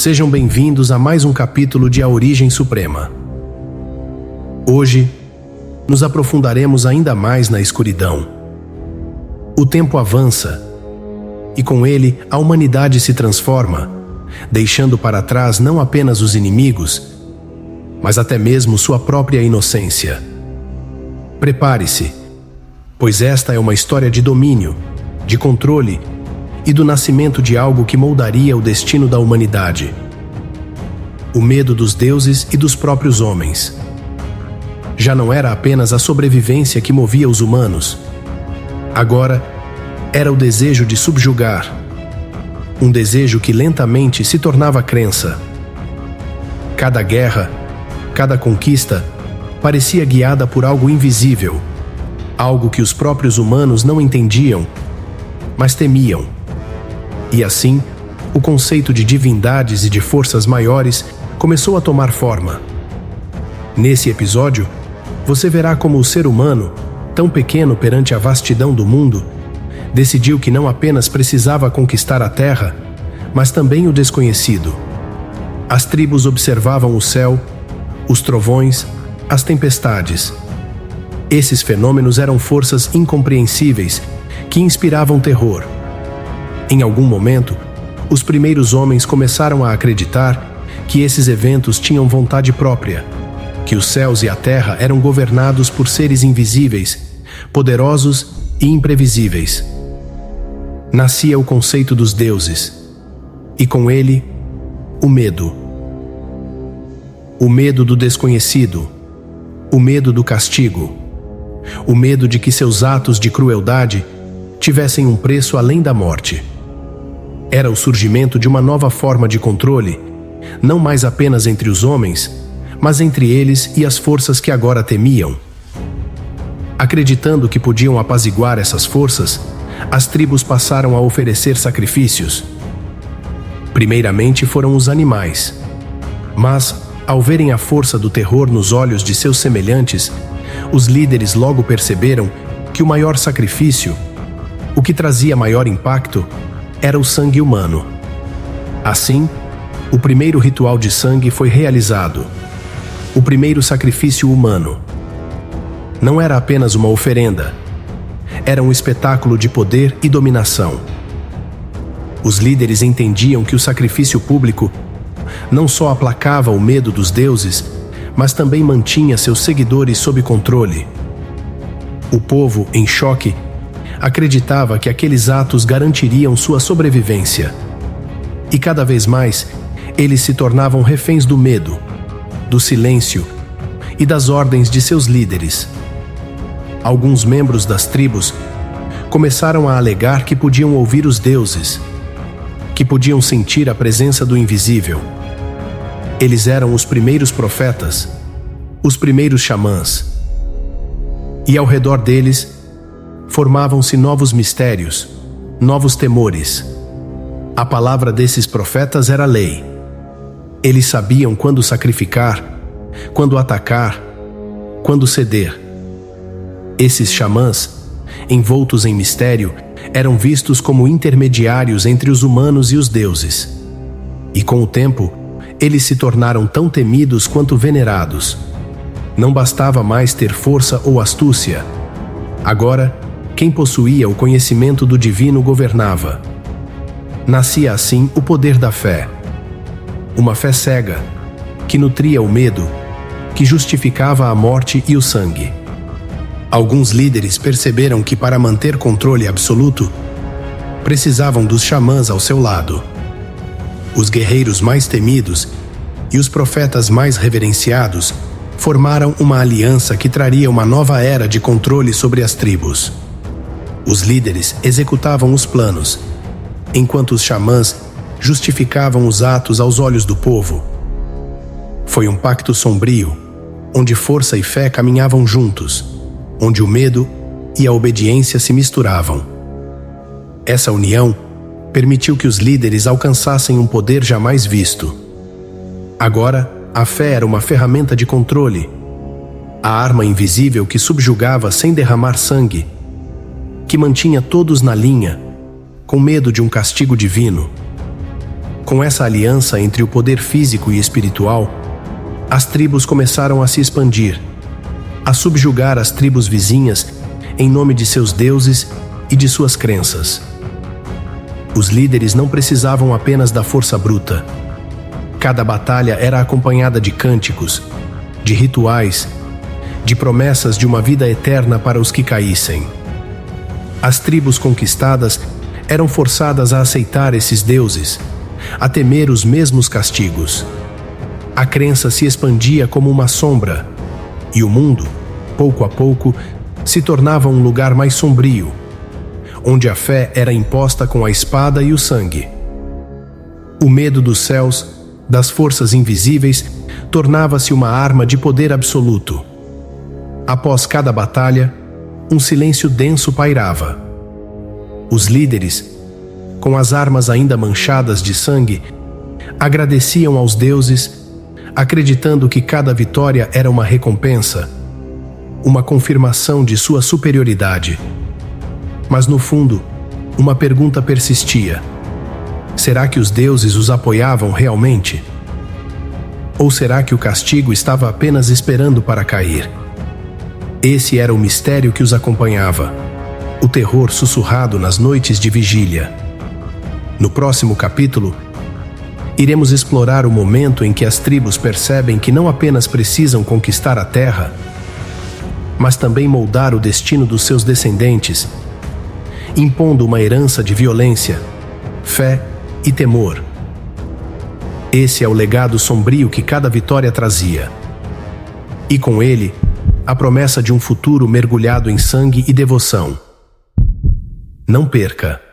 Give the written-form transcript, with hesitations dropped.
Sejam bem-vindos a mais um capítulo de A Origem Suprema. Hoje, nos aprofundaremos ainda mais na escuridão. O tempo avança, e com ele a humanidade se transforma, deixando para trás não apenas os inimigos, mas até mesmo sua própria inocência. Prepare-se, pois esta é uma história de domínio, de controle e do nascimento de algo que moldaria o destino da humanidade. O medo dos deuses e dos próprios homens. Já não era apenas a sobrevivência que movia os humanos. Agora, era o desejo de subjugar. Um desejo que lentamente se tornava crença. Cada guerra, cada conquista, parecia guiada por algo invisível, algo que os próprios humanos não entendiam, mas temiam. E assim, o conceito de divindades e de forças maiores começou a tomar forma. Nesse episódio, você verá como o ser humano, tão pequeno perante a vastidão do mundo, decidiu que não apenas precisava conquistar a terra, mas também o desconhecido. As tribos observavam o céu, os trovões, as tempestades. Esses fenômenos eram forças incompreensíveis que inspiravam terror. Em algum momento, os primeiros homens começaram a acreditar que esses eventos tinham vontade própria, que os céus e a terra eram governados por seres invisíveis, poderosos e imprevisíveis. Nascia o conceito dos deuses, e com ele, o medo. O medo do desconhecido, o medo do castigo, o medo de que seus atos de crueldade tivessem um preço além da morte. Era o surgimento de uma nova forma de controle, não mais apenas entre os homens, mas entre eles e as forças que agora temiam. Acreditando que podiam apaziguar essas forças, as tribos passaram a oferecer sacrifícios. Primeiramente foram os animais, mas, ao verem a força do terror nos olhos de seus semelhantes, os líderes logo perceberam que o maior sacrifício, o que trazia maior impacto, era o sangue humano. Assim, o primeiro ritual de sangue foi realizado. O primeiro sacrifício humano. Não era apenas uma oferenda. Era um espetáculo de poder e dominação. Os líderes entendiam que o sacrifício público não só aplacava o medo dos deuses, mas também mantinha seus seguidores sob controle. O povo, em choque, acreditava que aqueles atos garantiriam sua sobrevivência. E cada vez mais, eles se tornavam reféns do medo, do silêncio e das ordens de seus líderes. Alguns membros das tribos começaram a alegar que podiam ouvir os deuses, que podiam sentir a presença do invisível. Eles eram os primeiros profetas, os primeiros xamãs. E ao redor deles, formavam-se novos mistérios, novos temores. A palavra desses profetas era lei. Eles sabiam quando sacrificar, quando atacar, quando ceder. Esses xamãs, envoltos em mistério, eram vistos como intermediários entre os humanos e os deuses. E com o tempo, eles se tornaram tão temidos quanto venerados. Não bastava mais ter força ou astúcia. Agora, quem possuía o conhecimento do divino governava. Nascia assim o poder da fé. Uma fé cega, que nutria o medo, que justificava a morte e o sangue. Alguns líderes perceberam que para manter controle absoluto, precisavam dos xamãs ao seu lado. Os guerreiros mais temidos e os profetas mais reverenciados formaram uma aliança que traria uma nova era de controle sobre as tribos. Os líderes executavam os planos, enquanto os xamãs justificavam os atos aos olhos do povo. Foi um pacto sombrio, onde força e fé caminhavam juntos, onde o medo e a obediência se misturavam. Essa união permitiu que os líderes alcançassem um poder jamais visto. Agora, a fé era uma ferramenta de controle, a arma invisível que subjugava sem derramar sangue, que mantinha todos na linha, com medo de um castigo divino. Com essa aliança entre o poder físico e espiritual, as tribos começaram a se expandir, a subjugar as tribos vizinhas em nome de seus deuses e de suas crenças. Os líderes não precisavam apenas da força bruta. Cada batalha era acompanhada de cânticos, de rituais, de promessas de uma vida eterna para os que caíssem. As tribos conquistadas eram forçadas a aceitar esses deuses, a temer os mesmos castigos. A crença se expandia como uma sombra, e o mundo, pouco a pouco, se tornava um lugar mais sombrio, onde a fé era imposta com a espada e o sangue. O medo dos céus, das forças invisíveis, tornava-se uma arma de poder absoluto. Após cada batalha, um silêncio denso pairava. Os líderes, com as armas ainda manchadas de sangue, agradeciam aos deuses, acreditando que cada vitória era uma recompensa, uma confirmação de sua superioridade. Mas no fundo, uma pergunta persistia: será que os deuses os apoiavam realmente? Ou será que o castigo estava apenas esperando para cair? Esse era o mistério que os acompanhava, o terror sussurrado nas noites de vigília. No próximo capítulo, iremos explorar o momento em que as tribos percebem que não apenas precisam conquistar a terra, mas também moldar o destino dos seus descendentes, impondo uma herança de violência, fé e temor. Esse é o legado sombrio que cada vitória trazia. E com ele, a promessa de um futuro mergulhado em sangue e devoção. Não perca!